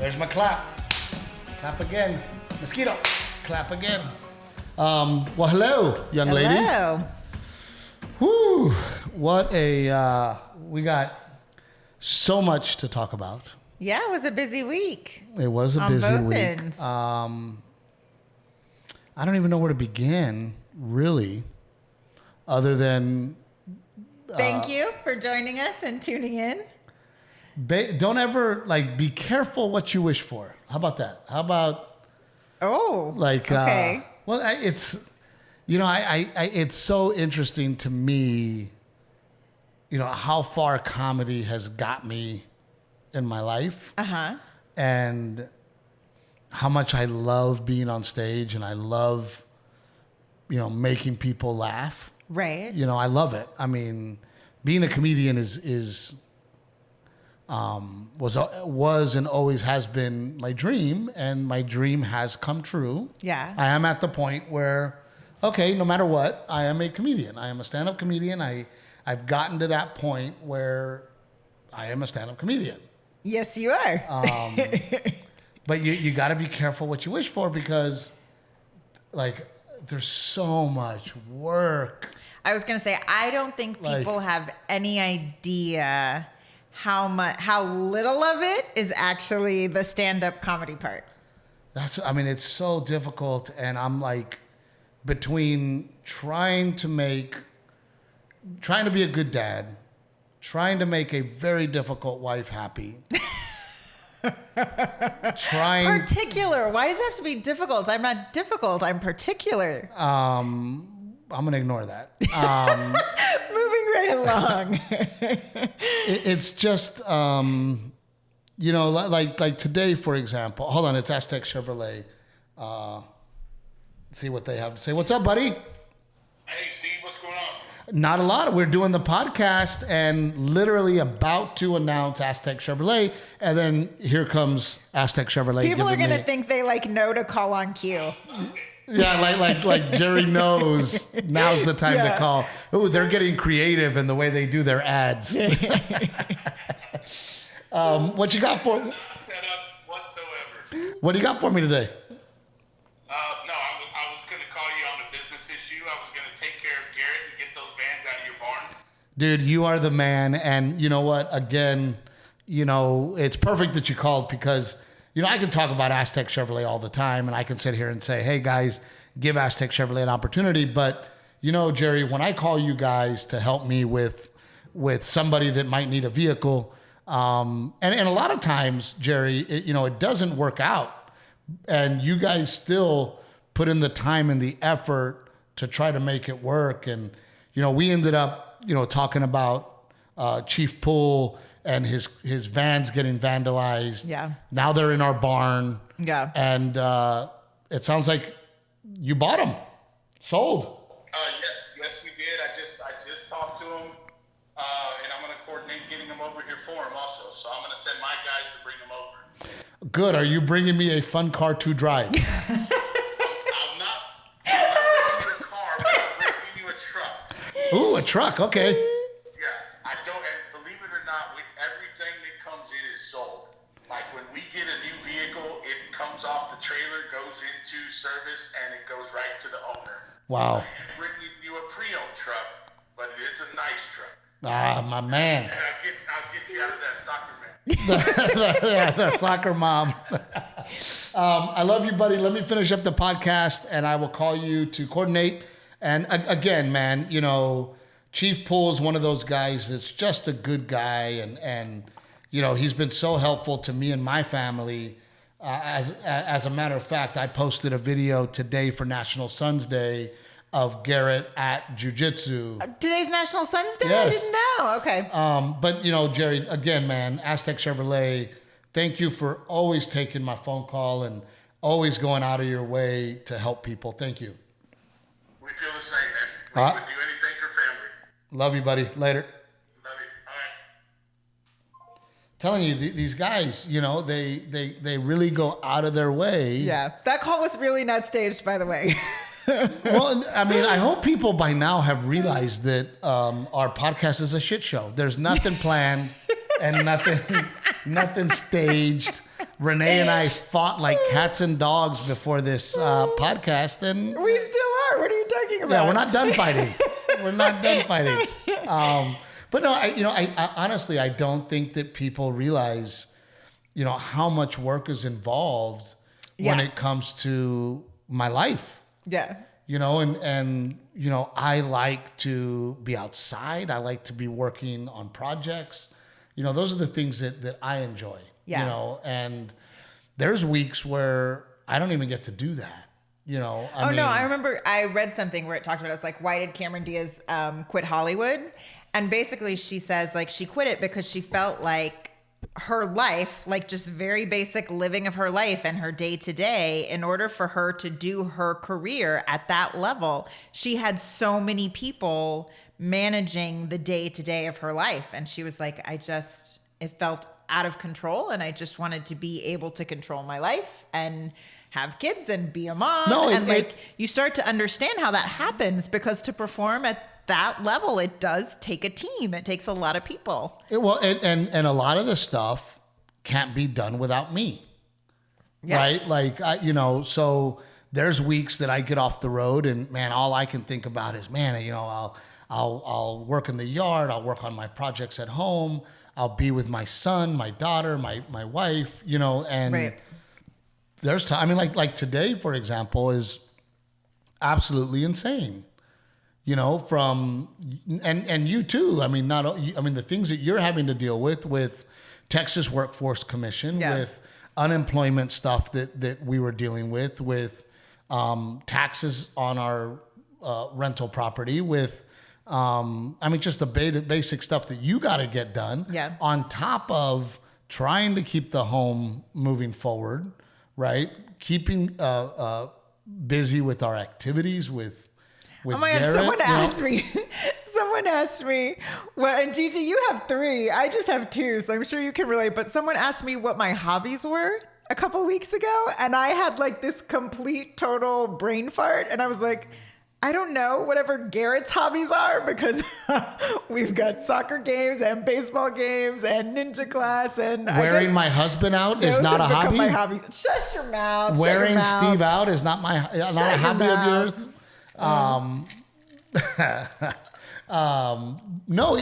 There's my clap. Clap again. Mosquito. Clap again. Well, hello, young lady. Hello. Whew. What a, we got so much to talk about. Yeah, it was a busy week. It was a on busy both week. ends. I don't even know where to begin, really, other than... Thank you for joining us and tuning in. Don't ever, be careful what you wish for. How about that? How about... Okay. It's, it's so interesting to me, how far comedy has got me in my life. Uh-huh. And how much I love being on stage, and I love, making people laugh. Right. I love it. I mean, being a comedian was and always has been my dream, and my dream has come true. Yeah. I am at the point where, okay, no matter what, I am a comedian. I am a stand-up comedian. I've gotten to that point where I am a stand-up comedian. Yes, you are. But you got to be careful what you wish for, because there's so much work. I was going to say, I don't think people have any idea how little of it is actually the stand-up comedy part. It's so difficult. And I'm between trying to be a good dad, trying to make a very difficult wife happy. Particular. Why does it have to be difficult? I'm not difficult. I'm particular. I'm going to ignore that. Moving right along. It's just, like today, for example. Hold on, it's Aztec Chevrolet. See what they have to say. What's up, buddy? Hey, Steve, what's going on? Not a lot. We're doing the podcast and literally about to announce Aztec Chevrolet, and then here comes Aztec Chevrolet. People are going to think they know to call on cue. Yeah, like Jerry knows now's the time to call. Oh, they're getting creative in the way they do their ads. What you got for? Not set up whatsoever. What do you got for me today? No, I was going to call you on a business issue. I was going to take care of Garrett and get those vans out of your barn. Dude, you are the man. And you know what? Again, it's perfect that you called, because I can talk about Aztec Chevrolet all the time, and I can sit here and say, hey, guys, give Aztec Chevrolet an opportunity. But, Jerry, when I call you guys to help me with somebody that might need a vehicle, and a lot of times, Jerry, it doesn't work out. And you guys still put in the time and the effort to try to make it work. And, we ended up, talking about Chief Pool and his vans getting vandalized. Yeah. Now they're in our barn. Yeah. And it sounds like you bought them. Sold. Yes, we did. I just talked to him, and I'm going to coordinate getting them over here for him also. So I'm going to send my guys to bring them over. Good. Are you bringing me a fun car to drive? I'm not bringing you a car, but I'm bringing you a truck. Ooh, a truck. Okay. When we get a new vehicle, it comes off the trailer, goes into service, and it goes right to the owner. Wow. I'm bringing you a pre-owned truck, but it is a nice truck. Ah, my man. And I'll get you out of that soccer man. Yeah, the soccer mom. I love you, buddy. Let me finish up the podcast, and I will call you to coordinate. And again, man, Chief Pool is one of those guys that's just a good guy, and he's been so helpful to me and my family. As a matter of fact, I posted a video today for National Sons Day of Garrett at Jiu-Jitsu. Today's National Sons Day? Yes. I didn't know. Okay. But, Jerry, again, man, Aztec Chevrolet, thank you for always taking my phone call and always going out of your way to help people. Thank you. We feel the same, man. We would do anything for family. Love you, buddy. Later. Telling you, these guys, they really go out of their way. Yeah, that call was really not staged, by the way. Well, I hope people by now have realized that our podcast is a shit show. There's nothing planned and nothing staged. Renae and I fought like cats and dogs before this podcast, and we still are. What are you talking about? Yeah, we're not done fighting. We're not done fighting. But no, I honestly, I don't think that people realize, how much work is involved when it comes to my life. Yeah. And I like to be outside. I like to be working on projects. Those are the things that I enjoy. Yeah. And there's weeks where I don't even get to do that. I remember I read something where it talked about, it was like, why did Cameron Diaz quit Hollywood? And basically she says like she quit it because she felt like her life, like just very basic living of her life and her day to day, in order for her to do her career at that level, she had so many people managing the day to day of her life. And she was like, it felt out of control, and I just wanted to be able to control my life and have kids and be a mom. You start to understand how that happens, because to perform at that level, it does take a team. It takes a lot of people. And a lot of the stuff can't be done without me. Yeah. Right? Like, so there's weeks that I get off the road and man, all I can think about is, man, I'll work in the yard. I'll work on my projects at home. I'll be with my son, my daughter, my wife, and right. There's time. I mean, like today, for example, is absolutely insane. From and you too. I mean, the things that you're having to deal with Texas Workforce Commission, with unemployment stuff that we were dealing with taxes on our rental property, with just the basic stuff that you got to get done. Yeah. On top of trying to keep the home moving forward, right? Keeping busy with our activities with oh my Garrett, God, someone asked me, well, and Gigi, you have 3. I just have 2, so I'm sure you can relate. But someone asked me what my hobbies were a couple of weeks ago, and I had like this complete, total brain fart. And I was like, I don't know, whatever Garrett's hobbies are, because we've got soccer games and baseball games and ninja class, and wearing my husband out is not a hobby. My hobby. Shut your mouth. Wearing Steve out is not a hobby of yours. No,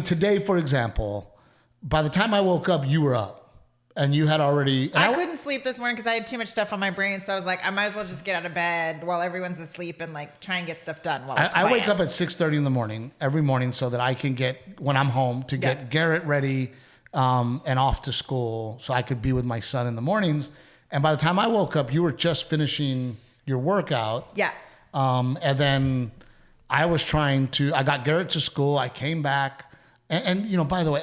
today, for example, by the time I woke up, you were up. And you had already... I couldn't sleep this morning because I had too much stuff on my brain. So I was like, I might as well just get out of bed while everyone's asleep and like try and get stuff done while it's quiet. I wake up at 6:30 in the morning every morning so that I can get, when I'm home, to get Garrett ready and off to school so I could be with my son in the mornings. And by the time I woke up, you were just finishing your workout. Yeah. And then I got Garrett to school. I came back. And by the way,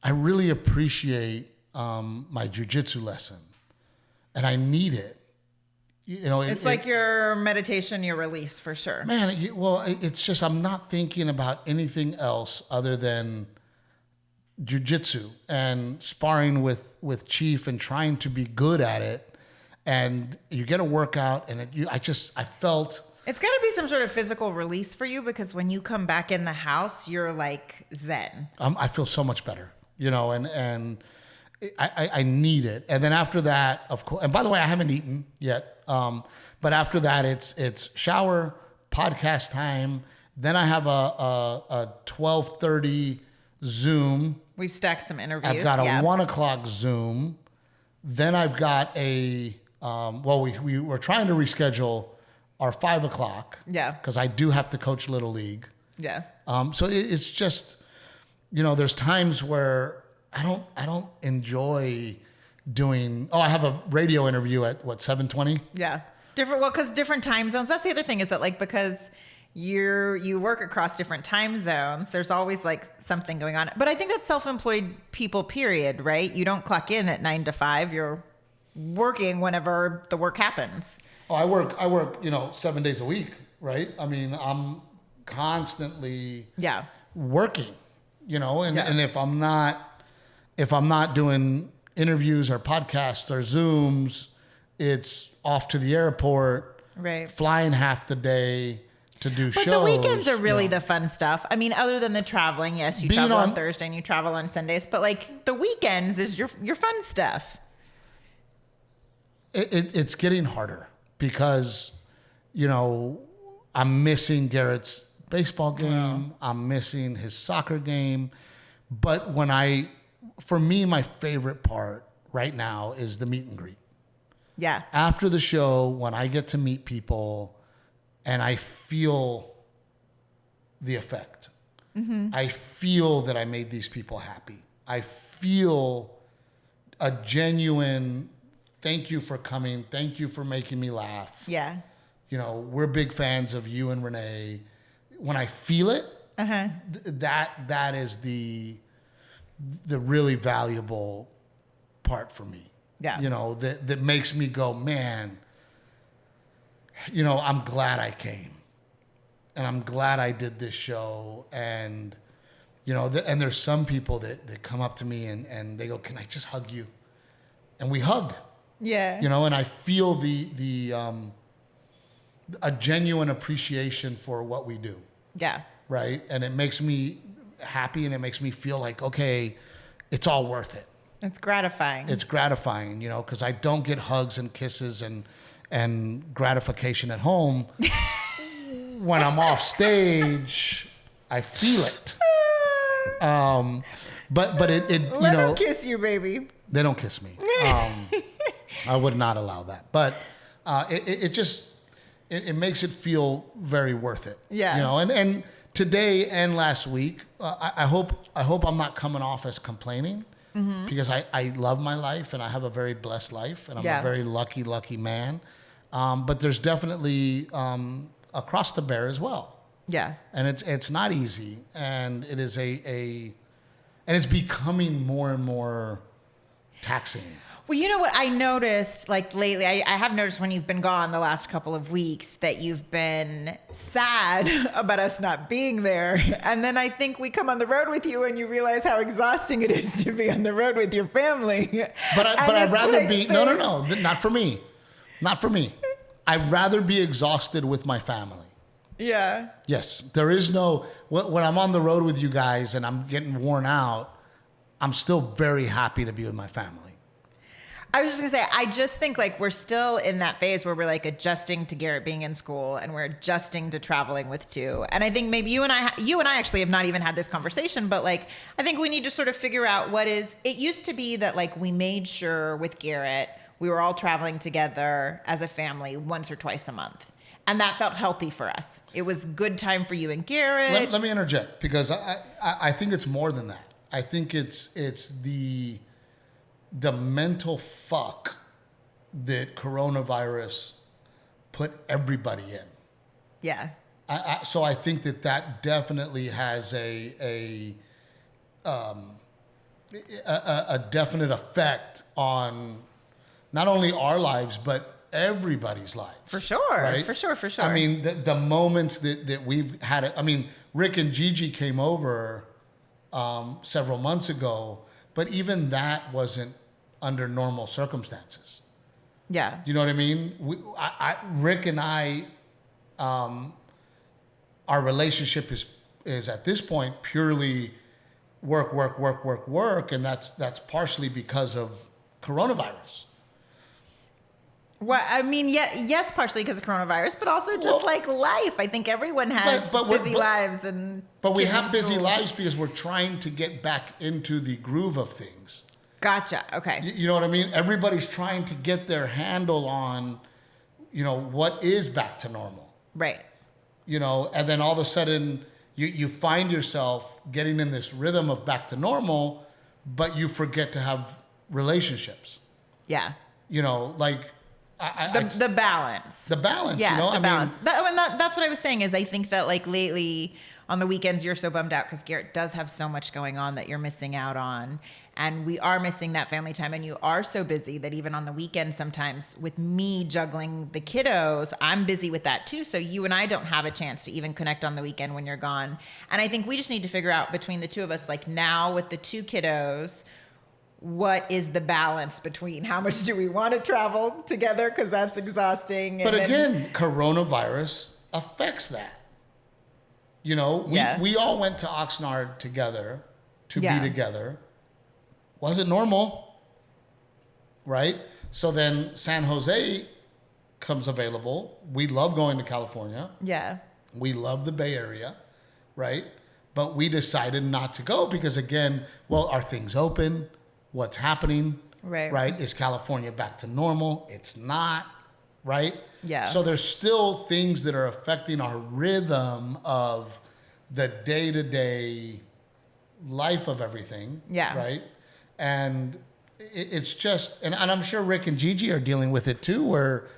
I really appreciate my jiu-jitsu lesson, and I need it. It's like your meditation, your release, for sure. Man, it's just I'm not thinking about anything else other than jiu-jitsu and sparring with Chief and trying to be good at it. And you get a workout, and I felt. It's got to be some sort of physical release for you, because when you come back in the house, you're like zen. I feel so much better. And I need it. And then after that, of course, and by the way, I haven't eaten yet. But after that, it's shower, podcast time. Then I have a 12:30 Zoom. We've stacked some interviews. I've got a 1:00 Zoom. Then I've got we were trying to reschedule our 5:00. Yeah. Because I do have to coach Little League. Yeah. So it's just... there's times where I don't enjoy doing. I have a radio interview at 7:20. Yeah, because different time zones. That's the other thing, is that like, because you work across different time zones, there's always like something going on. But I think that's self-employed people, period, right? You don't clock in at 9 to 5. You're working whenever the work happens. Oh, I work 7 days a week, right? I mean, I'm constantly working. And if I'm not doing interviews or podcasts or Zooms, it's off to the airport, right? Flying half the day, to do but shows. The weekends are really the fun stuff. I mean, other than the traveling, yes, you travel on Thursday and you travel on Sundays, but like the weekends is your fun stuff. It's getting harder because, you know, I'm missing Garrett's baseball game. I'm missing his soccer game. But for me, my favorite part right now is the meet and greet. Yeah. After the show, when I get to meet people and I feel the effect, I feel that I made these people happy. I feel a genuine thank you for coming. Thank you for making me laugh. Yeah. You know, we're big fans of you and Renae. When I feel it, that is the really valuable part for me. Yeah. You know, that makes me go, man, you know, I'm glad I came. And I'm glad I did this show. And, you know, and there's some people that come up to me and they go, can I just hug you? And we hug. Yeah. You know, and I feel a genuine appreciation for what we do. Yeah. Right. And it makes me happy and it makes me feel like, okay, it's all worth it. It's gratifying. It's gratifying, you know, because I don't get hugs and kisses and gratification at home. When I'm off stage, I feel it. But it you Let know, them kiss you, baby. They don't kiss me. I would not allow that. But it makes it feel very worth it. Yeah. You know, and today and last week, I hope I'm not coming off as complaining, because I love my life and I have a very blessed life and I'm a very lucky man. But there's definitely a cross to bear as well. Yeah. And it's not easy, and it is and it's becoming more and more taxing. Well, you know what I noticed, like lately, I have noticed when you've been gone the last couple of weeks that you've been sad about us not being there. And then I think we come on the road with you and you realize how exhausting it is to be on the road with your family. But I'd rather be, no, not for me. Not for me. I'd rather be exhausted with my family. Yeah. Yes. There is no, when I'm on the road with you guys and I'm getting worn out, I'm still very happy to be with my family. I was just gonna say, I just think like we're still in that phase where we're like adjusting to Garrett being in school and we're adjusting to traveling with two. And I think maybe you and I actually have not even had this conversation, but like, I think we need to sort of figure out it used to be that like we made sure with Garrett, we were all traveling together as a family once or twice a month. And that felt healthy for us. It was good time for you and Garrett. Let me interject, because I think it's more than that. I think it's the mental fuck that coronavirus put everybody in. Yeah. So I think that definitely has a definite effect on not only our lives, but everybody's lives. For sure. Right? For sure. I mean, the moments that we've had, I mean, Rick and Gigi came over several months ago, but even that wasn't under normal circumstances. Yeah. You know what I mean? Rick and I, our relationship is at this point purely work, and that's partially because of coronavirus. Well, I mean, yes, partially because of coronavirus, but also just like life. I think everyone has busy lives, but we have busy lives because we're trying to get back into the groove of things. Gotcha. Okay. You know what I mean? Everybody's trying to get their handle on, you know, what is back to normal. Right. You know, and then all of a sudden you find yourself getting in this rhythm of back to normal, but you forget to have relationships. Yeah. You know, like the balance. The balance. Yeah, you know? the balance. That's what I was saying is I think that like lately on the weekends you're so bummed out because Garrett does have so much going on that you're missing out on. And we are missing that family time, and you are so busy that even on the weekend sometimes with me juggling the kiddos, I'm busy with that too. So you and I don't have a chance to even connect on the weekend when you're gone. And I think we just need to figure out between the two of us, like now with the two kiddos, what is the balance between how much do we want to travel together because that's exhausting. But again, coronavirus affects that. You know, we all went to Oxnard together to be together. Wasn't normal, right? So then San Jose comes available. We love going to California. Yeah. We love the Bay Area, right? But we decided not to go because, again, well, are things open? What's happening? Right? Is California back to normal? It's not, right? Yeah. So there's still things that are affecting our rhythm of the day-to-day life of everything. Yeah. Right? And it's just, and I'm sure Rick and Gigi are dealing with it too, where,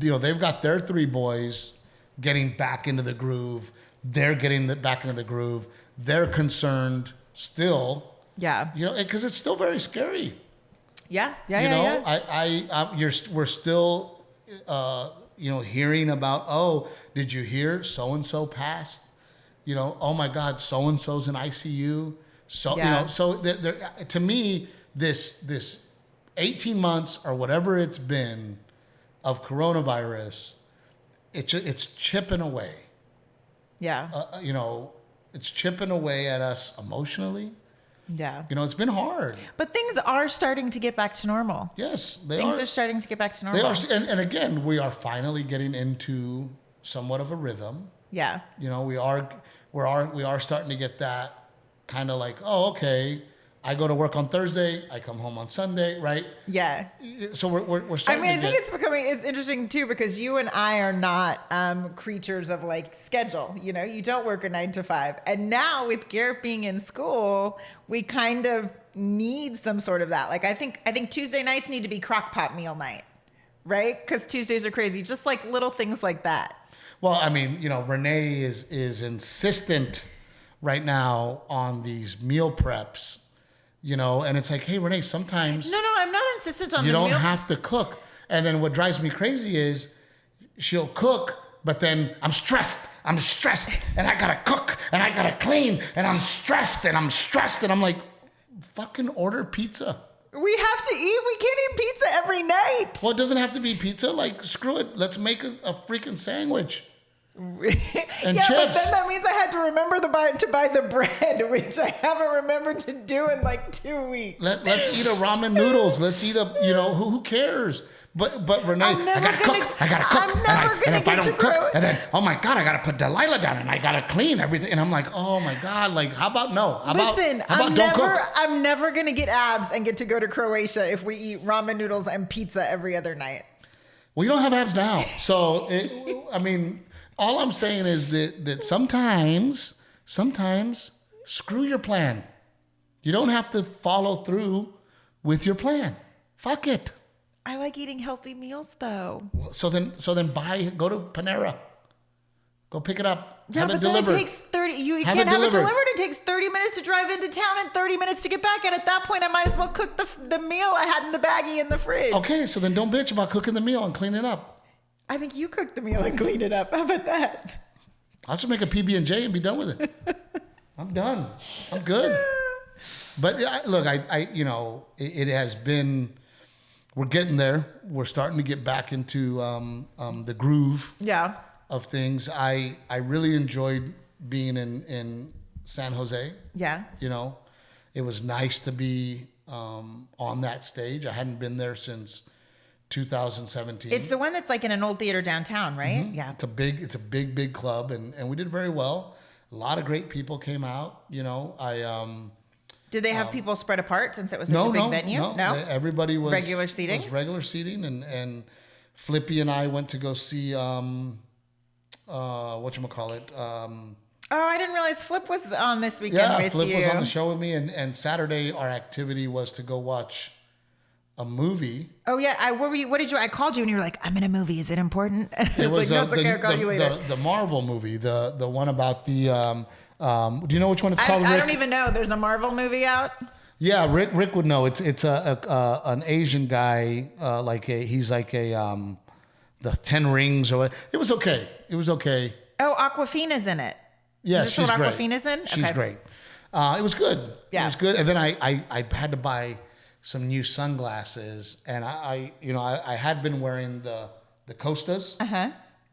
you know, they've got their 3 boys getting back into the groove. They're getting back into the groove. They're concerned still. Yeah. You know, because it's still very scary. Yeah. We're still, you know, hearing about, oh, did you hear so-and-so passed? You know, oh my God, so-and-so's in ICU. So, you know, so to me, this 18 months or whatever it's been of coronavirus, it's chipping away. Yeah. You know, it's chipping away at us emotionally. Yeah. You know, it's been hard. But things are starting to get back to normal. Yes, things are starting to get back to normal. They are, and again, we are finally getting into somewhat of a rhythm. Yeah. You know, we are starting to get that kind of like, oh, okay, I go to work on Thursday, I come home on Sunday, right? Yeah. So we're starting. I think it's interesting too, because you and I are not creatures of like schedule. You know, you don't work a 9 to 5, and now with Garrett being in school, we kind of need some sort of that. Like I think Tuesday nights need to be crock pot meal night, right? Because Tuesdays are crazy. Just like little things like that. Well, I mean, you know, Renae is insistent right now on these meal preps. You know, and it's like, hey, Renae, sometimes... No, I'm not insistent on you the don't meal. have to cook. And then what drives me crazy is she'll cook, but then I'm stressed, and I gotta cook, and I gotta clean, and I'm stressed, and I'm like, fucking order pizza. We have to eat. We can't eat pizza every night. Well, it doesn't have to be pizza. Like, screw it. Let's make a freaking sandwich. And yeah, chips. But then that means I had to remember to buy the bread, which I haven't remembered to do in like 2 weeks. Let's eat a ramen noodles. Let's eat a, you know, who cares? But Renae, I gotta cook. And if I don't cook, and then, oh my God, I gotta put Delilah down and I gotta clean everything. And I'm like, oh my God, like, how about no? How about don't cook? I'm never gonna get abs and get to go to Croatia if we eat ramen noodles and pizza every other night. Well, you don't have abs now. So, I mean, all I'm saying is that sometimes, screw your plan. You don't have to follow through with your plan. Fuck it. I like eating healthy meals, though. So then go to Panera. Go pick it up. Yeah, have but it then delivered. it takes 30. You can't have it delivered. It takes 30 minutes to drive into town and 30 minutes to get back. And at that point, I might as well cook the meal I had in the baggie in the fridge. Okay, so then don't bitch about cooking the meal and cleaning it up. I think you cook the meal and clean it up. How about that? I'll just make a PB&J and be done with it. I'm done. I'm good. But look, I you know, it has been. We're getting there. We're starting to get back into the groove. Yeah. Of things. I really enjoyed being in San Jose. Yeah. You know, it was nice to be on that stage. I hadn't been there since 2017. It's the one that's like in an old theater downtown, right? Mm-hmm. Yeah. It's a big club, and we did very well. A lot of great people came out. You know, Did they have people spread apart since it was such a big venue? No. Everybody was regular seating. Was regular seating, and Flippy and I went to go see whatchamacallit. Oh, I didn't realize Flip was on this weekend with Flip you. was on the show with me, and Saturday our activity was to go watch a movie. Oh yeah, what did you? I called you and you were like, "I'm in a movie. Is it important?" It was like, no, it's okay. I'll call you later. The Marvel movie, the one about the. Do you know which one it's called? I don't even know. There's a Marvel movie out. Yeah, Rick would know. It's an Asian guy, he's like the 10 Rings or what. It was okay. Oh, Awkwafina's in it. Yeah, she's great. Awkwafina's in? She's great. It was good. Yeah. It was good. And then I had to buy some new sunglasses, and I had been wearing the Costas.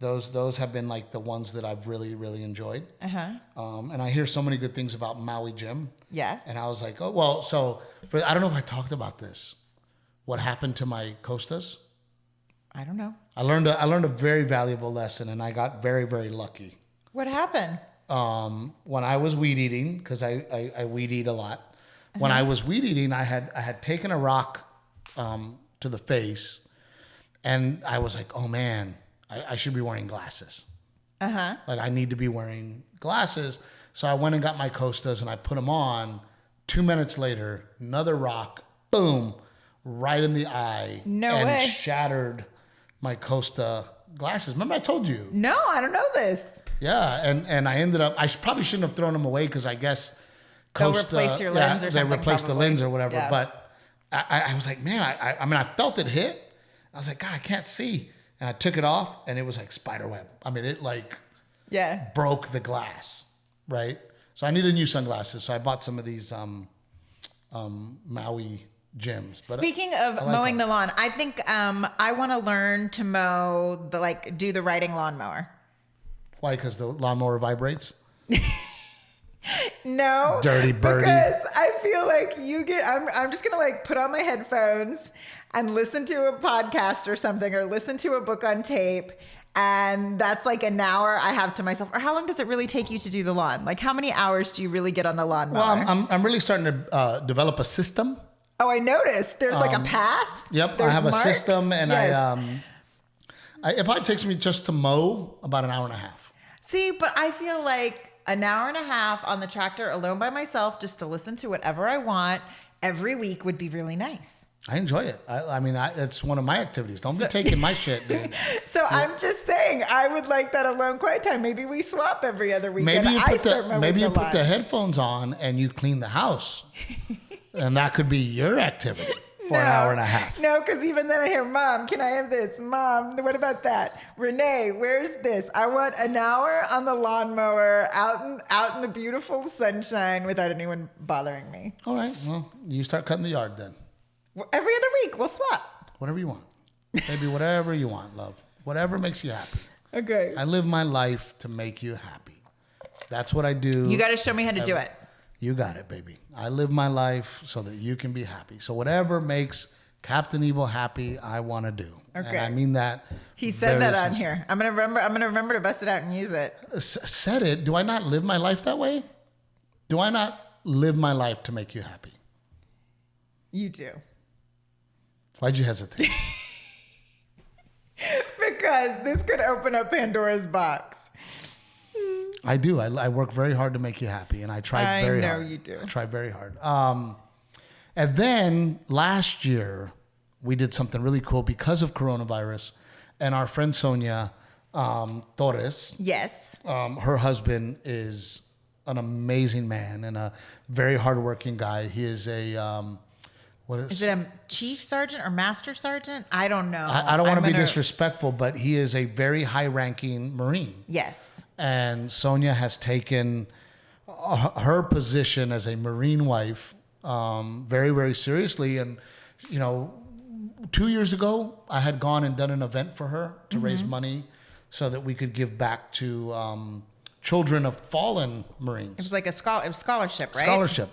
Those have been like the ones that I've really, really enjoyed. And I hear so many good things about Maui Jim. Yeah. And I was like, oh, well, so I don't know if I talked about this. What happened to my Costas? I don't know. I learned a very valuable lesson, and I got very, very lucky. What happened? When I was weed eating, because I weed eat a lot. When I was weed eating, I had taken a rock to the face, and I was like, oh man, I should be wearing glasses. Like I need to be wearing glasses. So I went and got my Costas and I put them on. 2 minutes later, another rock, boom, right in the eye. No and way. Shattered my Costa glasses. Remember I told you? No, I don't know this. Yeah, and I ended up, probably shouldn't have thrown them away because I guess They'll replace your lens or something. They replaced the lens or whatever. Yeah. But I was like, man, I felt it hit. I was like, God, I can't see. And I took it off, and it was like spider web. I mean, it like broke the glass, right? So I needed new sunglasses. So I bought some of these Maui Jims. But Speaking of mowing the lawn, I think I want to learn to do the riding lawnmower. Why? Because the lawnmower vibrates? No. Dirty birdie. Because I feel like I'm just going to like put on my headphones and listen to a podcast or something, or listen to a book on tape. And that's like an hour I have to myself. Or how long does it really take you to do the lawn? Like how many hours do you really get on the lawnmower? Well, I'm really starting to develop a system. Oh, I noticed. There's like a path. Yep. There's I have marks. a system, and Yes. it probably takes me just to mow about an hour and a half. See, but I feel like an hour and a half on the tractor alone by myself just to listen to whatever I want every week would be really nice. I enjoy it. It's one of my activities. Don't be taking my shit, dude. So I'm just saying, I would like that alone quiet time. Maybe we swap every other weekend. Maybe you I put the headphones on and you clean the house, and that could be your activity for an hour and a half. No, because even then I hear, Mom, can I have this? Mom, what about that? Renae, where's this? I want an hour on the lawnmower out in the beautiful sunshine without anyone bothering me. All right. Well, you start cutting the yard then. Every other week, we'll swap. Whatever you want. Baby, whatever you want, love. Whatever makes you happy. Okay. I live my life to make you happy. That's what I do. You got to show me how to do it. You got it, baby. I live my life so that you can be happy. So whatever makes Captain Evil happy, I want to do. Okay. And I mean that. He said that on here. I'm gonna remember to bust it out and use it. Said it. Do I not live my life that way? Do I not live my life to make you happy? You do. Why'd you hesitate? Because this could open up Pandora's box. I do. I work very hard to make you happy, and I try very hard. I know you do. I try very hard. And then last year, we did something really cool because of coronavirus, and our friend Sonia Torres. Yes. Her husband is an amazing man and a very hardworking guy. He is a Is it a chief sergeant or master sergeant? I don't know. I don't want to be disrespectful, but he is a very high-ranking Marine. Yes. And Sonia has taken her position as a Marine wife very, very seriously. And, 2 years ago, I had gone and done an event for her to raise money so that we could give back to children of fallen Marines. It was like a scholarship, right? Scholarship.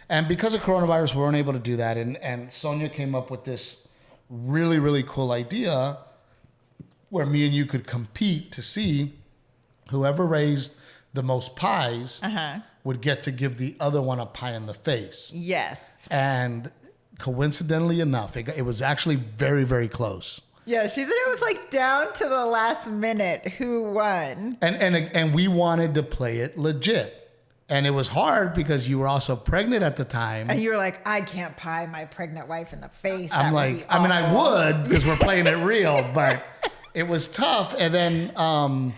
And because of coronavirus, we weren't able to do that. And Sonia came up with this really, really cool idea where me and you could compete to see whoever raised the most pies would get to give the other one a pie in the face. Yes. And coincidentally enough, it was actually very, very close. Yeah, she said it was like down to the last minute who won. And we wanted to play it legit. And it was hard because you were also pregnant at the time. And you were like, I can't pie my pregnant wife in the face. I'm like, I mean, I would because we're playing it real, but it was tough. And then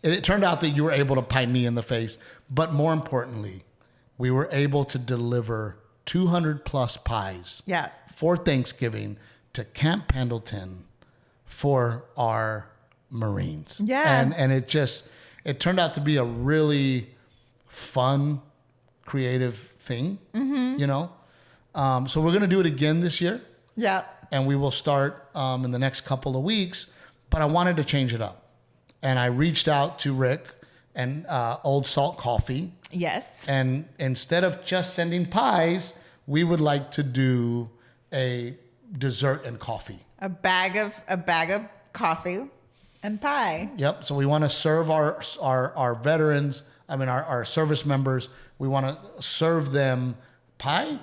it turned out that you were able to pie me in the face. But more importantly, we were able to deliver 200 plus pies for Thanksgiving to Camp Pendleton for our Marines. Yeah. And it turned out to be a really fun, creative thing, So we're going to do it again this year. Yeah. And we will start in the next couple of weeks. But I wanted to change it up. and I reached out to Rick and Old Salt Coffee. Yes. And instead of just sending pies, we would like to do a dessert and coffee. A bag of coffee and pie. Yep. So we want to serve our veterans. Our service members. We want to serve them pie,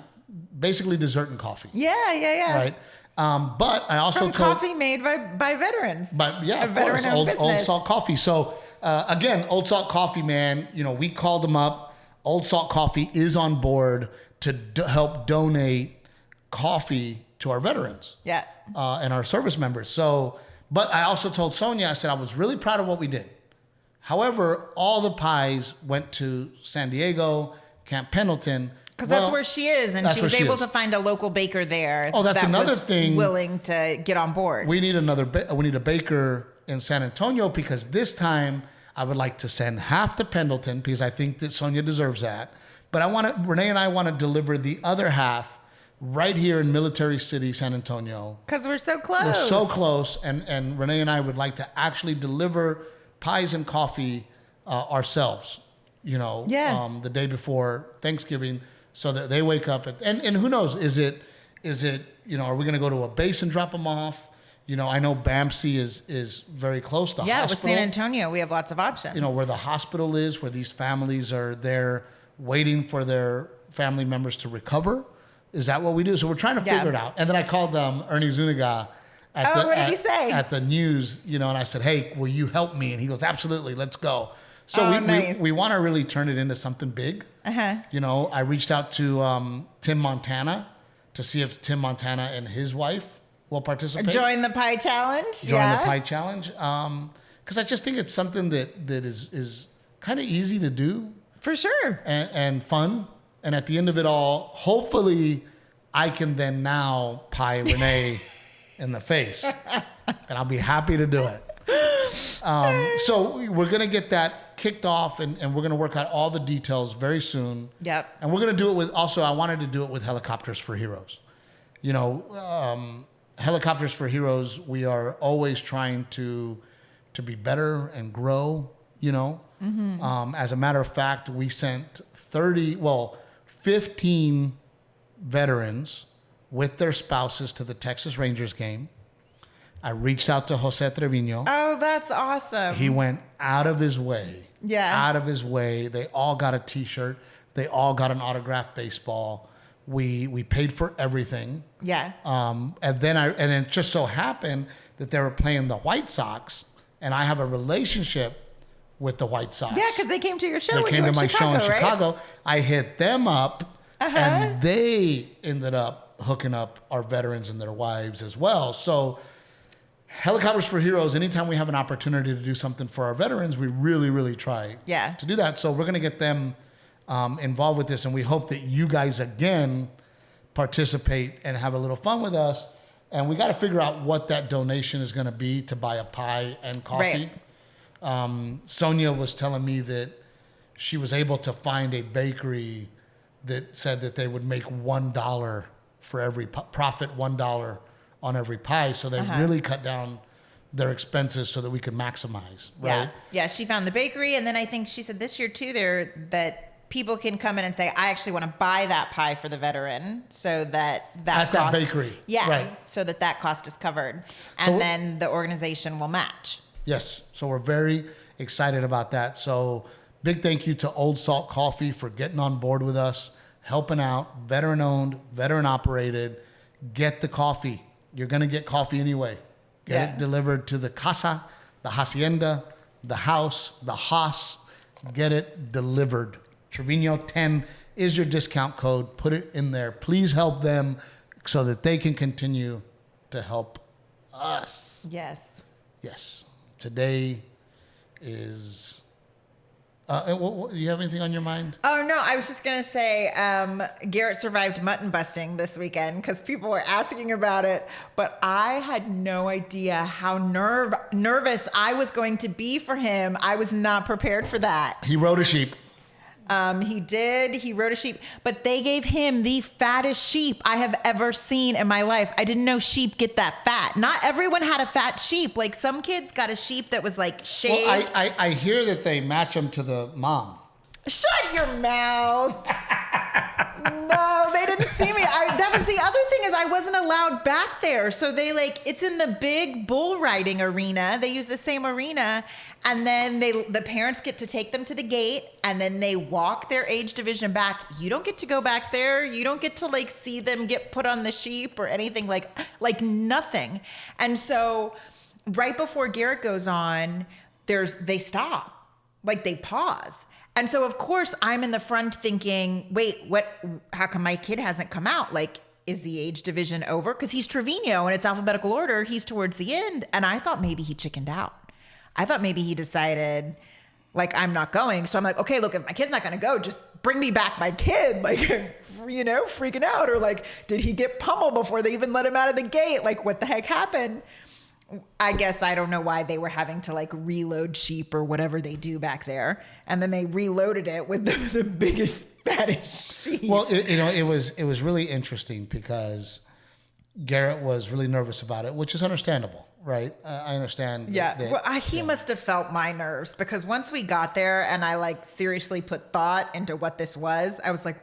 basically dessert and coffee. Yeah. Right. But I also From coffee made by veterans. But yeah, of course, Old Salt Coffee. So again, Old Salt Coffee, man. We called them up. Old Salt Coffee is on board to help donate coffee to our veterans. Yeah. And our service members. So, but I also told Sonia, I said I was really proud of what we did. However, all the pies went to San Diego, Camp Pendleton. Because that's where she is, and she was able to find a local baker there. Oh, that's another thing. Willing to get on board. We need a baker in San Antonio, because this time I would like to send half to Pendleton, because I think that Sonia deserves that. But Renae and I want to deliver the other half right here in Military City, San Antonio. Because we're so close. We're so close, and Renae and I would like to actually deliver pies and coffee ourselves. The day before Thanksgiving, so that they wake up and who knows, is it are we going to go to a base and drop them off? I know BAMC is very close to hospital. With San Antonio, we have lots of options. Where the hospital is, where these families are there waiting for their family members to recover. Is that what we do? So we're trying to figure it out. And then I called Ernie Zuniga what did he say? At the news, and I said, hey, will you help me? And he goes, absolutely, let's go. So nice. we want to really turn it into something big. Uh-huh. I reached out to Tim Montana to see if Tim Montana and his wife will participate. Join the pie challenge. The pie challenge. Because I just think it's something that is kind of easy to do. For sure. And fun. And at the end of it all, hopefully I can then now pie Renae in the face. And I'll be happy to do it. So we're going to get that kicked off, and we're going to work out all the details very soon. Yep. And we're going to do it with, also, I wanted to do it with Helicopters for Heroes. Helicopters for Heroes, we are always trying to be better and grow, Mm-hmm. As a matter of fact, we sent 15 veterans with their spouses to the Texas Rangers game. I reached out to Jose Trevino. Oh, that's awesome. He went out of his way. Yeah. Out of his way. They all got a T-shirt. They all got an autographed baseball. We paid for everything. Yeah. And it just so happened that they were playing the White Sox, and I have a relationship with the White Sox. Yeah, because they came to your show. They came to my show in Chicago. I hit them up, and they ended up hooking up our veterans and their wives as well. So Helicopters for Heroes, anytime we have an opportunity to do something for our veterans, we really, really try to do that. So we're going to get them involved with this, and we hope that you guys, again, participate and have a little fun with us. And we got to figure out what that donation is going to be to buy a pie and coffee. Right. Sonia was telling me that she was able to find a bakery that said that they would make $1 for every profit, $1 on every pie. So they really cut down their expenses so that we could maximize. Right? Yeah. She found the bakery. And then I think she said this year too, that people can come in and say, I actually want to buy that pie for the veteran, so that at cost, that bakery. Yeah. Right. So that cost is covered. And then the organization will match. Yes. So we're very excited about that. So big thank you to Old Salt Coffee for getting on board with us, helping out, veteran owned, veteran operated. Get the coffee. You're going to get coffee anyway. Get it delivered to the casa, the hacienda, the house, the Haas. Get it delivered. Trevino 10 is your discount code. Put it in there. Please help them so that they can continue to help us. Yes. Yes. Today is... do you have anything on your mind? Oh, no. I was just going to say Garrett survived mutton busting this weekend because people were asking about it. But I had no idea how nervous I was going to be for him. I was not prepared for that. He rode a sheep. He rode a sheep, but they gave him the fattest sheep I have ever seen in my life. I didn't know sheep get that fat. Not everyone had a fat sheep. Like some kids got a sheep that was like shaved. Well, I hear that they match them to the mom. Shut your mouth. No, they didn't see me. That was the other thing is I wasn't allowed back there. So it's in the big bull riding arena. They use the same arena. And then the parents get to take them to the gate and then they walk their age division back. You don't get to go back there. You don't get to see them get put on the sheep or anything like nothing. And so right before Garrett goes on, they stop, they pause. And so, of course, I'm in the front thinking, wait, how come my kid hasn't come out? Is the age division over? Because he's Trevino and it's alphabetical order. He's towards the end. And I thought maybe he chickened out. I thought maybe he decided, I'm not going. So I'm like, okay, look, if my kid's not going to go, just bring me back my kid. Freaking out. Or did he get pummeled before they even let him out of the gate? What the heck happened? I guess I don't know why they were having to reload sheep or whatever they do back there. And then they reloaded it with the biggest, fattest sheep. Well, it was really interesting because Garrett was really nervous about it, which is understandable, right? I understand. Yeah. He must have felt my nerves because once we got there and I seriously put thought into what this was, I was like,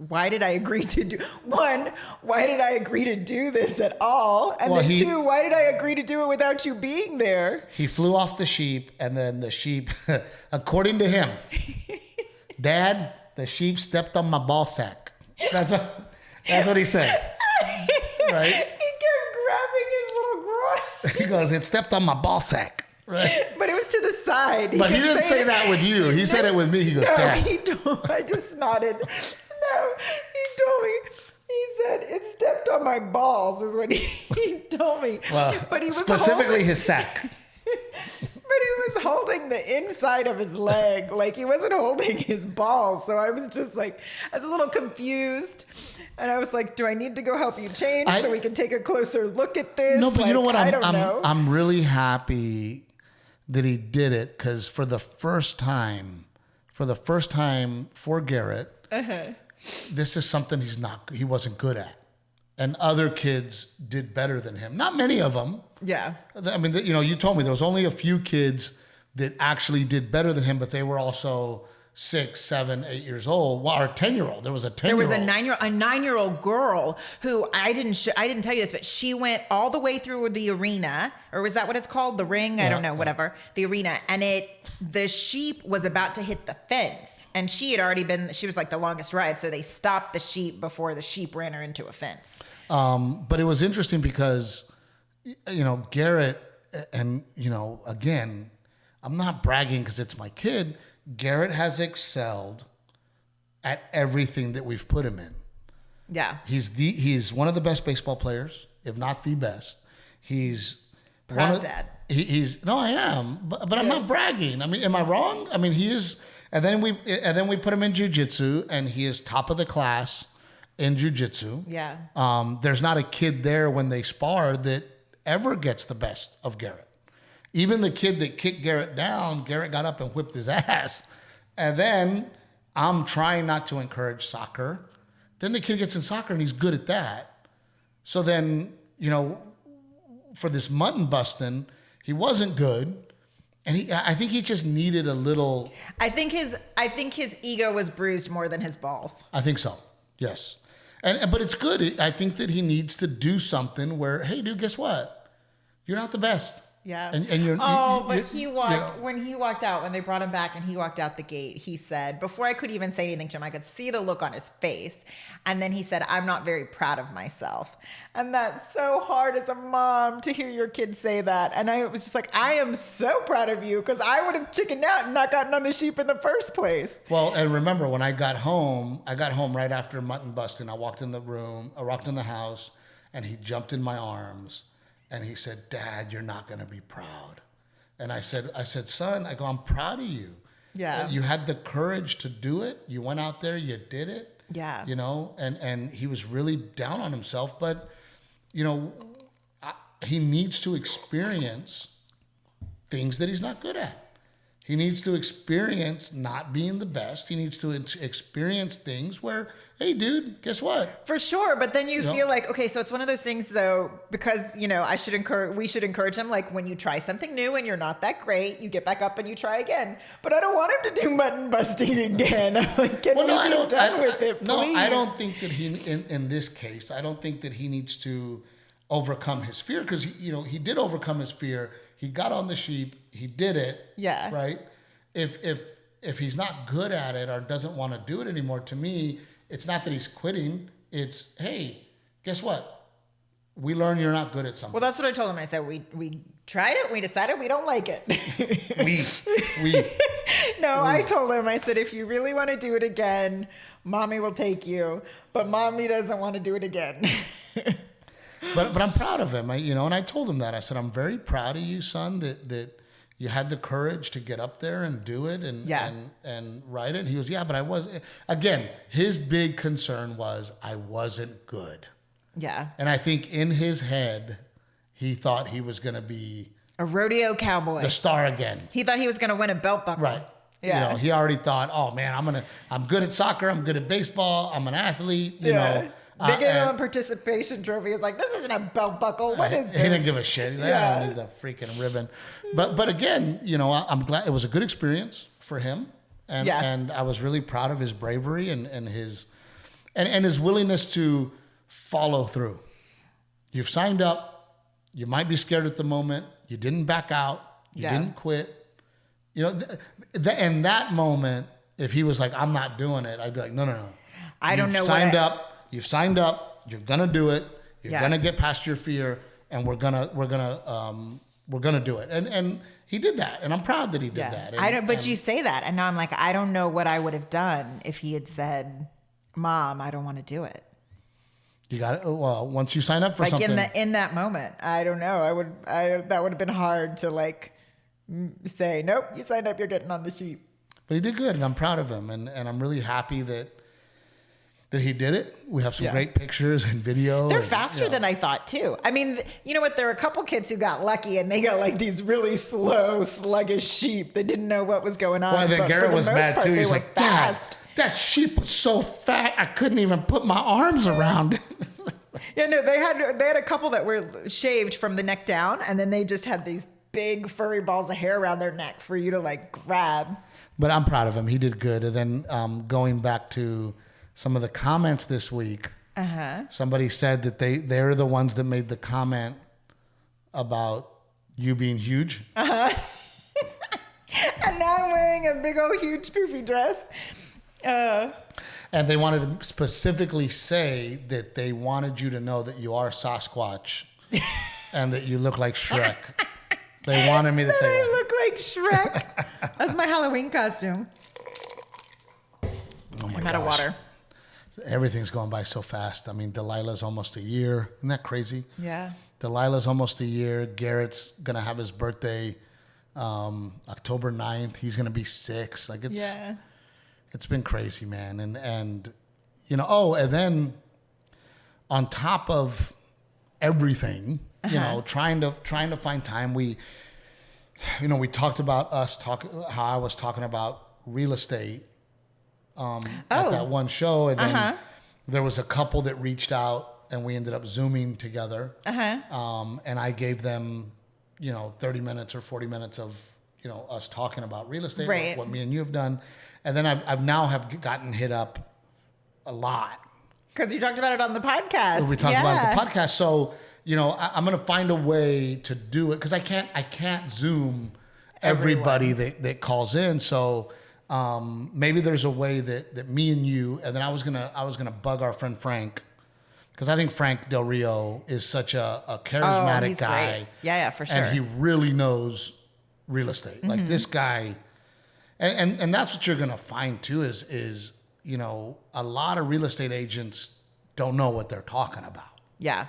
why did I agree to do why did I agree to do this at all? And then two, why did I agree to do it without you being there? He flew off the sheep and then the sheep, according to him, Dad, the sheep stepped on my ball sack. That's what he said. Right? He kept grabbing his little groin. He goes, it stepped on my ball sack. Right. But it was to the side. But he didn't say that with you. He said it with me. He goes, Dad. I just nodded. No, he told me. He said it stepped on my balls is what he told me. Well, but he was specifically his sack. But he was holding the inside of his leg. He wasn't holding his balls. So I was just I was a little confused. And I was like, do I need to go help you change so we can take a closer look at this? No, but you know what? I don't know. I'm really happy that he did it because for the first time for Garrett, this is something he wasn't good at. And other kids did better than him. Not many of them. Yeah. I mean, you told me there was only a few kids that actually did better than him, but they were also 6, 7, 8 years old. Well, or 10-year-old. There was a 10-year-old. There was a 9-year-old girl who I didn't tell you this, but she went all the way through the arena, or was that what it's called? The ring? I don't know, whatever. The arena. And the sheep was about to hit the fence. And she was the longest ride. So they stopped the sheep before the sheep ran her into a fence. But it was interesting because, Garrett and, again, I'm not bragging because it's my kid. Garrett has excelled at everything that we've put him in. Yeah. He's one of the best baseball players, if not the best. He's proud dad. No, I am, but I'm not bragging. I mean, am I wrong? I mean, he is. And then we put him in jiu-jitsu, and he is top of the class in jiu-jitsu. Yeah. There's not a kid there when they spar that ever gets the best of Garrett. Even the kid that kicked Garrett down, Garrett got up and whipped his ass. And then I'm trying not to encourage soccer. Then the kid gets in soccer, and he's good at that. So then, for this mutton busting, he wasn't good. And I think he just needed a little. I think his ego was bruised more than his balls. I think so. Yes, but it's good. I think that he needs to do something where, hey, dude, guess what? You're not the best. Yeah. And you're. When he walked out, when they brought him back and he walked out the gate, he said, before I could even say anything to him, I could see the look on his face. And then he said, I'm not very proud of myself. And that's so hard as a mom to hear your kid say that. And I was just like, I am so proud of you because I would have chickened out and not gotten on the sheep in the first place. Well, and remember when I got home right after mutton busting. I walked in the house, and he jumped in my arms. And he said, Dad, you're not going to be proud. And I said, son, I'm proud of you. Yeah. You had the courage to do it. You went out there, you did it. Yeah. And he was really down on himself. But, he needs to experience things that he's not good at. He needs to experience not being the best. He needs to experience things where, hey, dude, guess what? For sure. But then you know? feel like, okay, so it's one of those things though, because, you know, we should encourage him. Like when you try something new and you're not that great, you get back up and you try again. But I don't want him to do mutton busting again. I'm like, get done with it, please. No, I don't think that in this case, I don't think that he needs to overcome his fear, because he did overcome his fear. He got on the sheep. He did it. Yeah. Right. If he's not good at it or doesn't want to do it anymore, to me, it's not that he's quitting. It's, hey, guess what? We learned you're not good at something. Well, that's what I told him. I said, we tried it. We decided we don't like it. we. No, I told him, I said, if you really want to do it again, mommy will take you, but mommy doesn't want to do it again. But I'm proud of him, and I told him that. I said, I'm very proud of you, son, that you had the courage to get up there and do it and write it. And he goes, yeah, but I wasn't. Again, his big concern was I wasn't good. Yeah. And I think in his head, he thought he was going to be a rodeo cowboy, the star again. He thought he was going to win a belt buckle. Right. Yeah. He already thought, oh man, I'm good at soccer. I'm good at baseball. I'm an athlete. You know. They gave him a participation trophy. He was like, this isn't a belt buckle. What is this? He didn't give a shit. He's like, I don't need the freaking ribbon. But again, I'm glad it was a good experience for him. And I was really proud of his bravery and his willingness to follow through. You've signed up. You might be scared at the moment. You didn't back out. You didn't quit. In that moment, if he was like, I'm not doing it, I'd be like, no. I don't know. You've signed up. You're gonna do it. You're gonna get past your fear, and we're gonna do it. And he did that, and I'm proud that he did that. And, But you say that, and now I'm like, I don't know what I would have done if he had said, "Mom, I don't want to do it." You got it. Well, once you sign up for something, in that moment, I don't know. That would have been hard to say, nope, you signed up. You're getting on the sheep. But he did good, and I'm proud of him, and I'm really happy that he did it. We have some great pictures and video. They're faster than I thought too. I mean, you know what? There are a couple kids who got lucky and they got these really slow, sluggish sheep that didn't know what was going on. Well, then Garrett was mad too. He's like, fast. Dad, that sheep was so fat I couldn't even put my arms around it. Yeah, no, they had a couple that were shaved from the neck down, and then they just had these big furry balls of hair around their neck for you to grab. But I'm proud of him. He did good. And then going back to some of the comments this week, somebody said that they're the ones that made the comment about you being huge. And now I'm wearing a big old huge poofy dress. And they wanted to specifically say that they wanted you to know that you are Sasquatch and that you look like Shrek. They wanted me to say that. I look like Shrek. That's my Halloween costume. Oh my I'm out of water. Everything's going by so fast. I mean, Delilah's almost a year. Isn't that crazy? Yeah. Delilah's almost a year. Garrett's going to have his birthday October 9th. He's going to be 6. It's been crazy, man. And and then on top of everything, trying to find time, we talked about how I was talking about real estate at that one show, and then there was a couple that reached out, and we ended up Zooming together. And I gave them, 30 minutes or 40 minutes of us talking about real estate, right. what me and you have done, and then I've now gotten hit up a lot because you talked about it on the podcast. We talked about it on the podcast, so I'm going to find a way to do it because I can't Zoom everybody that calls in, so. Maybe there's a way that me and you, and then I was gonna bug our friend Frank, because I think Frank Del Rio is such a charismatic guy. Great. Yeah, for sure. And he really knows real estate. Mm-hmm. Like this guy, and that's what you're gonna find too is a lot of real estate agents don't know what they're talking about. Yeah.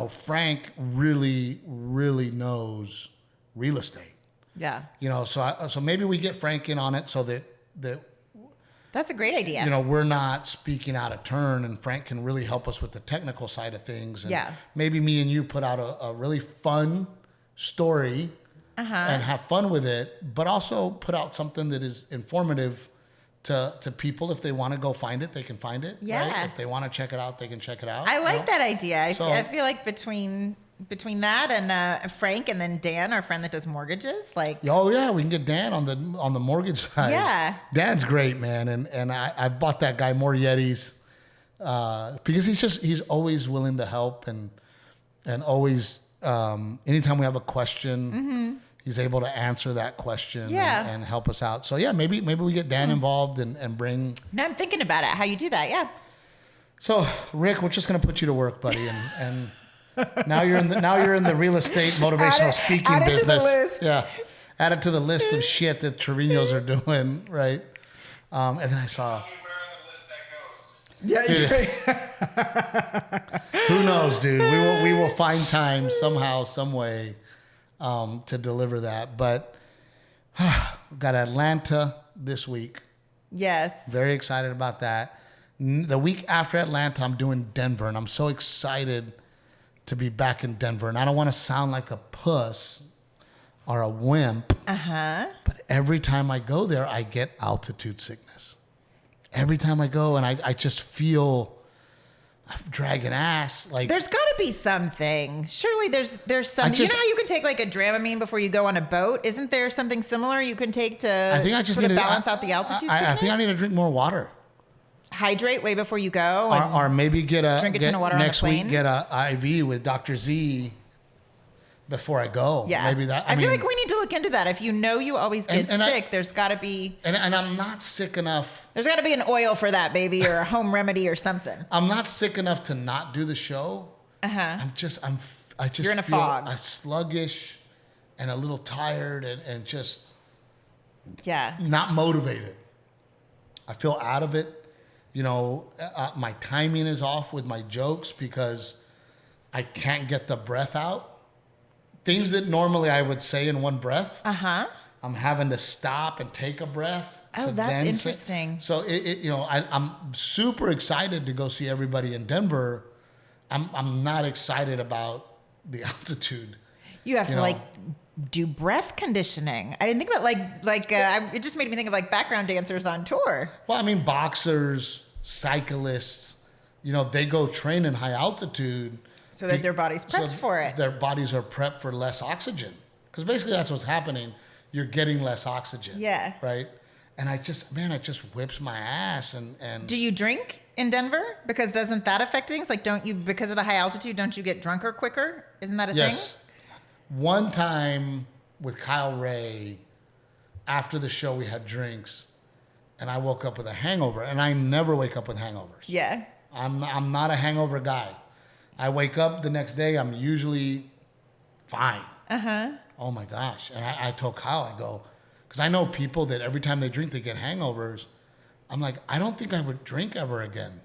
Frank really, really knows real estate. Yeah. So maybe we get Frank in on it so that that's a great idea. We're not speaking out of turn, and Frank can really help us with the technical side of things. And maybe me and you put out a really fun story and have fun with it, but also put out something that is informative to people. If they want to go find it, they can find it. Yeah. Right? If they want to check it out, they can check it out. I like that idea. I feel like between that and Frank and then Dan, our friend that does mortgages, like. Oh yeah, we can get Dan on the mortgage side. Yeah. Dan's great, man, and I bought that guy more Yetis because he's always willing to help and always anytime we have a question, he's able to answer that question and help us out. So yeah, maybe we get Dan involved and bring. Now I'm thinking about it. How you do that? Yeah. So Rick, we're just gonna put you to work, buddy, and now you're in the real estate motivational speaking business. To the list. Yeah, add it to the list of shit that Trevinos are doing, right? And then I saw. Yeah, dude, who knows, dude? We will find time somehow, some way, to deliver that. But we've got Atlanta this week. Yes. Very excited about that. The week after Atlanta, I'm doing Denver, and I'm so excited to be back in Denver. And I don't want to sound like a puss or a wimp. But every time I go there, I get altitude sickness. Every time I go, and I just feel I'm dragging ass. Like there's got to be something. Surely there's something. You know how you can take like a Dramamine before you go on a boat? Isn't there something similar you can take to I think I just sort of need balance out the altitude sickness? I think I need to drink more water. Hydrate way before you go. Or maybe drink a ton of water next on the plane. week, get a IV with Dr. Z before I go. Yeah. Maybe that. I feel like we need to look into that. If you know you always get sick, there's got to be. And I'm not sick enough. There's got to be an oil for that, baby, or a home remedy or something. I'm not sick enough to not do the show. I just You're in a feel fog. Sluggish and a little tired and just Yeah. not motivated. I feel out of it. You know, my timing is off with my jokes because I can't get the breath out. Things that normally I would say in one breath, I'm having to stop and take a breath. Oh, that's interesting. So I'm super excited to go see everybody in Denver. I'm not excited about the altitude. You have to do breath conditioning. I didn't think about it just made me think of like background dancers on tour. Well, I mean, boxers, cyclists, they go train in high altitude. So that their body's prepped for it. Their bodies are prepped for less oxygen. Because basically that's what's happening. You're getting less oxygen. Yeah. Right? And it just whips my ass. And do you drink in Denver? Because doesn't that affect things? Like, because of the high altitude, don't you get drunker quicker? Isn't that a thing? Yes. One time with Kyle Ray, after the show we had drinks, and I woke up with a hangover. And I never wake up with hangovers. Yeah. I'm not a hangover guy. I wake up the next day, I'm usually fine. Oh my gosh. And I told Kyle, I go, because I know people that every time they drink, they get hangovers. I'm like, I don't think I would drink ever again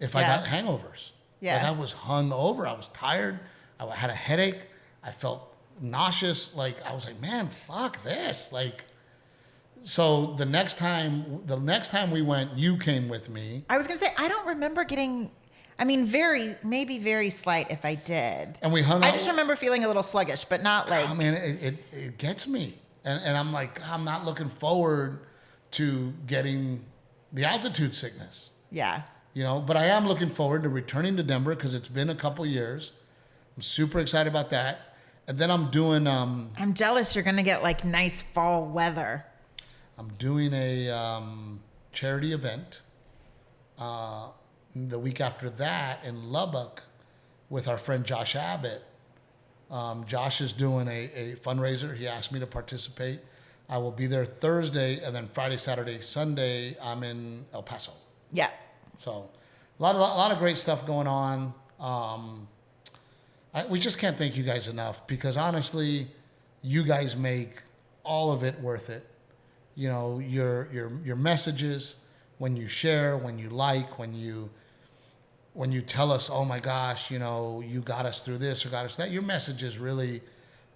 if I got hangovers. Yeah. Like I was hungover. I was tired. I had a headache. I felt nauseous. Like I was like, man, fuck this. Like, so the next time we went, you came with me. I was going to say, I don't remember getting... maybe very slight if I did. And we hung out. I just remember feeling a little sluggish, but not like... Oh, man, it gets me. And I'm like, I'm not looking forward to getting the altitude sickness. Yeah. But I am looking forward to returning to Denver because it's been a couple years. I'm super excited about that. And then I'm doing... I'm jealous you're going to get like nice fall weather. I'm doing a charity event. The week after that in Lubbock with our friend Josh Abbott. Josh is doing a fundraiser. He asked me to participate. I will be there Thursday, and then Friday, Saturday, Sunday, I'm in El Paso. Yeah. So a lot of great stuff going on. We just can't thank you guys enough because honestly, you guys make all of it worth it. Your messages, when you share, when you like, when you tell us, oh my gosh, you got us through this or got us that, your messages really,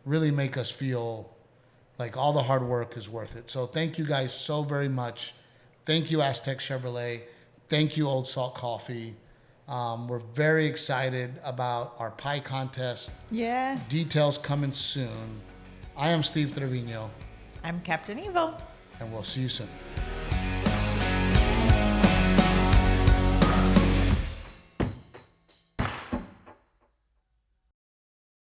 really make us feel like all the hard work is worth it. So thank you guys so very much. Thank you, Aztec Chevrolet. Thank you, Old Salt Coffee. We're very excited about our pie contest. Yeah. Details coming soon. I am Steve Trevino. I'm Captain Evil. And we'll see you soon.